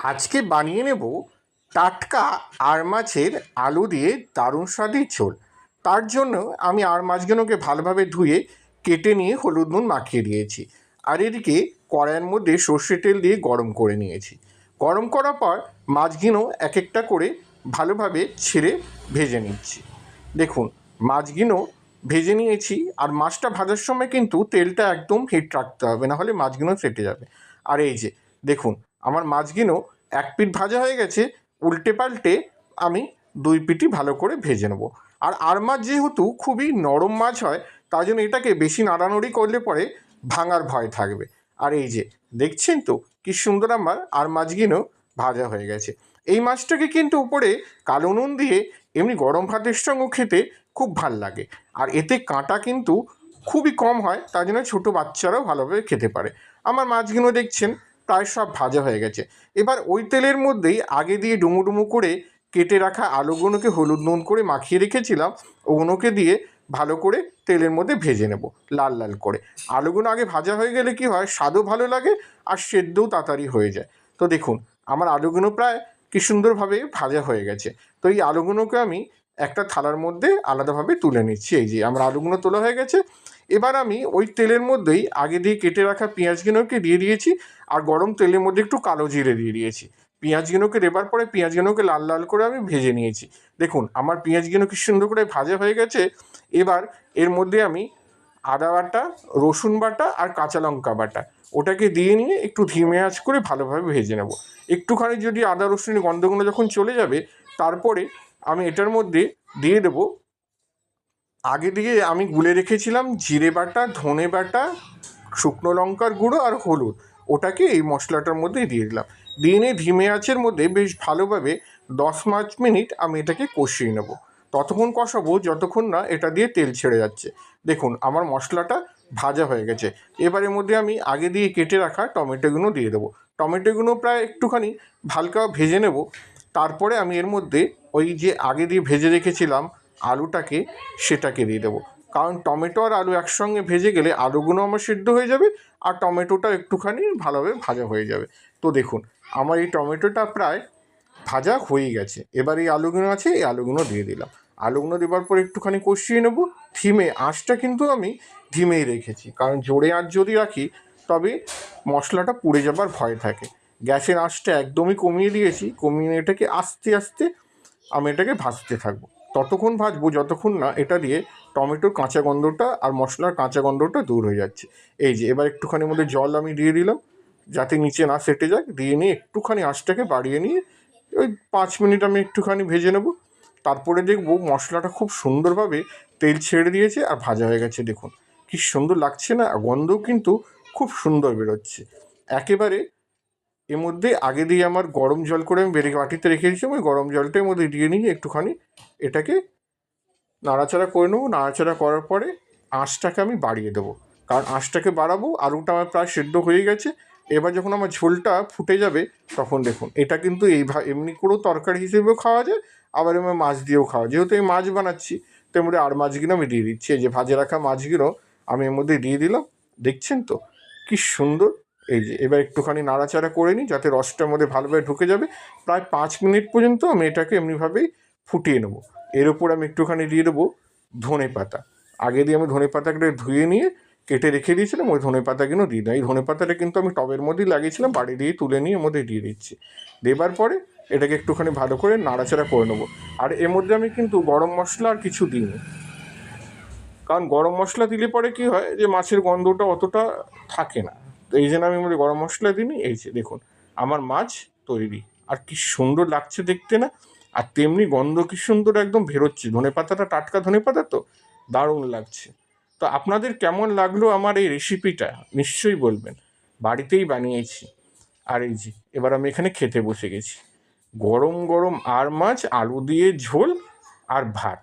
আজকে বানিয়ে নেব টাটকা আর মাছের আলু দিয়ে দারুণ স্বাদের ঝোল। তার জন্য আমি আর মাছগুলোকে ভালোভাবে ধুয়ে কেটে নিয়ে হলুদ নুন মাখিয়ে দিয়েছি। আর এদিকে কড়াইয়ের মধ্যে সর্ষে তেল দিয়ে গরম করে নিয়েছি। গরম করার পর মাছগুলো এক একটা করে ভালোভাবে ছেড়ে ভেজে নিচ্ছি। দেখুন, মাছগুলো ভেজে নিয়েছি। আর মাছটা ভাজার সময় কিন্তু তেলটা একদম হিট রাখতে হবে, না হলে মাছগুলো ফেটে যাবে। আর এই যে দেখুন, আমার মাছগুলো এক পিঠ ভাজা হয়ে গেছে। উল্টে পাল্টে আমি দুই পিঠই ভালো করে ভেজে নেব। আর মাছ যেহেতু খুবই নরম মাছ হয়, তার জন্য এটাকে বেশি নাড়ানুড়ি করলে পরে ভাঙার ভয় থাকবে। আর এই যে দেখছেন তো কি সুন্দর আমার আর মাছগুলো ভাজা হয়ে গেছে। এই মাছটাকে কিন্তু উপরে কালো নুন দিয়ে এমনি গরম ভাতের সঙ্গে খেতে খুব ভাল লাগে। আর এতে কাঁটা কিন্তু খুবই কম হয়, তার জন্য ছোটো বাচ্চারাও ভালোভাবে খেতে পারে। আমার মাছগুলো দেখছেন প্রায় সব ভাজা হয়ে গেছে। এবার ওই তেলের মধ্যেই আগে দিয়ে ডুমো ডুমো করে কেটে রাখা আলুগুলোকে হলুদ নুন করে মাখিয়ে রেখেছিলাম, ওগুলোকে দিয়ে ভালো করে তেলের মধ্যে ভেজে নেব লাল লাল করে। আলুগুলো আগে ভাজা হয়ে গেলে কি হয়, স্বাদও ভালো লাগে আর সেদ্ধও তাড়াতাড়ি হয়ে যায়। তো দেখুন, আমার আলুগুলো প্রায় কি সুন্দরভাবে ভাজা হয়ে গেছে। তো এই আলুগুলোকে আমি একটা থালার মধ্যে আলাদাভাবে তুলে নিচ্ছি। এই যে আমার আলুগুলো তোলা হয়ে গেছে। এবার আমি ওই তেলের মধ্যেই আগে দিয়ে কেটে রাখা পেঁয়াজগুলোকে দিয়ে দিয়েছি। আর গরম তেলের মধ্যে একটু কালো জিরে দিয়ে দিয়েছি। পেঁয়াজগুলোকে দেবার পরে পেঁয়াজগুলোকে লাল লাল করে আমি ভেজে নিয়েছি। দেখুন, আমার পেঁয়াজগুলো কি সুন্দর করে ভাজা হয়ে গেছে। এবার এর মধ্যে আমি আদা বাটা, রসুন বাটা আর কাঁচা লঙ্কা বাটা ওটাকে দিয়ে নিয়ে একটু ধিমে আঁচ করে ভালোভাবে ভেজে নেব। একটুখানি যদি আদা রসুনের গন্ধগুলো যখন চলে যাবে, তারপরে আমি এটার মধ্যে দিয়ে দেবো আগে দিয়ে আমি গুলে রেখেছিলাম জিরে বাটা, ধনে বাটা, শুকনো লঙ্কার গুঁড়ো আর হলুদ। ওটাকে এই মশলাটার মধ্যে দিয়ে দিলাম। দিয়ে নিয়ে ধিমে আঁচের মধ্যে বেশ ভালোভাবে 10-5 মিনিট আমি এটাকে কষিয়ে নেব। ততক্ষণ কষাবো যতক্ষণ না এটা দিয়ে তেল ছেড়ে যাচ্ছে। দেখুন, আমার মশলাটা ভাজা হয়ে গেছে। এবারের মধ্যে আমি আগে দিয়ে কেটে রাখা টমেটোগুলো দিয়ে দেবো। টমেটোগুলো প্রায় একটুখানি হালকা ভেজে নেব। তারপরে আমি এর মধ্যে ওই যে আগে দিয়ে ভেজে রেখেছিলাম আলুটাকে, সেটাকে দিয়ে দেবো। কারণ টমেটো আর আলু একসঙ্গে ভেজে গেলে আলুগুলো আমার সিদ্ধ হয়ে যাবে আর টমেটোটা একটুখানি ভালোভাবে ভাজা হয়ে যাবে। তো দেখুন, আমার এই টমেটোটা প্রায় ভাজা হয়ে গেছে। এবার এই আলুগুলো আছে, এই আলুগুলো দিয়ে দিলাম। আলুগুলো দেওয়ার পর একটুখানি কষিয়ে নেব। ধিমে আঁচটা কিন্তু আমি ধিমেই রেখেছি, কারণ জোরে আঁচ যদি রাখি তবে মশলাটা পুড়ে যাবার ভয় থাকে। গ্যাসের আঁচটা একদমই কমিয়ে দিয়েছি। কমিয়ে এটাকে আস্তে আস্তে আমি এটাকে ভাজতে থাকবো। ততক্ষণ ভাজবো যতক্ষণ না এটা দিয়ে টমেটোর কাঁচা গন্ধটা আর মশলার কাঁচা গন্ধটা দূর হয়ে যাচ্ছে। এই যে এবার একটুখানির মধ্যে জল আমি দিয়ে দিলাম, যাতে নিচে না সেটে যায়। দিয়ে নিয়ে একটুখানি আঁচটাকে বাড়িয়ে নিয়ে ওই 5 মিনিট আমি একটুখানি ভেজে নেব। তারপরে দেখবো মশলাটা খুব সুন্দরভাবে তেল ছেড়ে দিয়েছে আর ভাজা হয়ে গেছে। দেখুন কি সুন্দর লাগছে না, গন্ধও কিন্তু খুব সুন্দর বেরোচ্ছে একেবারে। এর মধ্যে আগে দিয়ে আমার গরম জল করে আমি বেড়ে বাটিতে রেখে দিয়েছিলাম, ওই গরম জলটার মধ্যে দিয়ে নিয়ে একটুখানি এটাকে নাড়াচাড়া করে নেবো। নাড়াচাড়া করার পরে আঁচটাকে আমি বাড়িয়ে দেবো, কারণ আঁচটাকে বাড়াবো। আলুটা আমার প্রায় সেদ্ধ হয়ে গেছে। এবার যখন আমার ঝোলটা ফুটে যাবে, তখন দেখুন এটা কিন্তু এমনি করেও তরকারি হিসেবেও খাওয়া যায়, আবার এমনি মাছ দিয়েও খাওয়া। যেহেতু আমি মাছ বানাচ্ছি, তো এর মধ্যে আর মাছগুলো আমি দিয়ে দিচ্ছি। এই যে ভাজে রাখা মাছগুলো আমি এর মধ্যে দিয়ে দিলাম। দেখছেন তো কি সুন্দর। এই যে এবার একটুখানি নাড়াচাড়া করে নিই, যাতে রসটার মধ্যে ভালোভাবে ঢুকে যাবে। প্রায় 5 মিনিট পর্যন্ত আমি এটাকে এমনিভাবেই ফুটিয়ে নেবো। এর ওপর আমি একটুখানি দিয়ে দেবো ধনে পাতা। আগে দিয়ে আমি ধনে পাতাটা ধুয়ে নিয়ে কেটে রেখে দিয়েছিলাম, ওই ধনে পাতাগুলো দিয়ে দিই। এই ধনে পাতাটা কিন্তু আমি টবের মধ্যেই লাগিয়েছিলাম, বাড়ি দিয়ে তুলে নিয়ে এর মধ্যে দিয়ে দিচ্ছি। দেবার পরে এটাকে একটুখানি ভালো করে নাড়াচাড়া করে নেবো। আর এর মধ্যে আমি কিন্তু গরম মশলা আর কিছু দিইনি, কারণ গরম মশলা দিলে পরে কী হয় যে মাছের গন্ধটা অতটা থাকে না। তো এই জন্য আমি মধ্যে গরম মশলা দিইনি। এই যে দেখুন, আমার মাছ তৈরি। আর কি সুন্দর লাগছে দেখতে না, আর তেমনি গন্ধ কি সুন্দর একদম বেরোচ্ছে। ধনে পাতাটা টাটকা ধনে পাতা, তো দারুণ লাগছে। তো আপনাদের কেমন লাগলো আমার এই রেসিপিটা নিশ্চয়ই বলবেন। বাড়িতেই বানিয়েছি। আর এই যে এবার আমি এখানে খেতে বসে গেছি। গরম গরম আর মাছ, আলু দিয়ে ঝোল আর ভাত,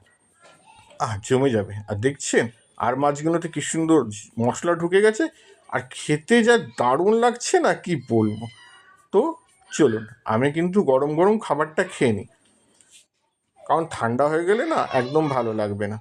জমে যাবে। আর দেখছেন আর মাছগুলোতে কি সুন্দর মশলা ঢুকে গেছে, আর খেতে যা দারুণ লাগছে না, কি বলবো। তো চলুন, আমি কিন্তু গরম গরম খাবারটা খেয়ে নিই, কারণ ঠান্ডা হয়ে গেলে না একদম ভালো লাগবে না।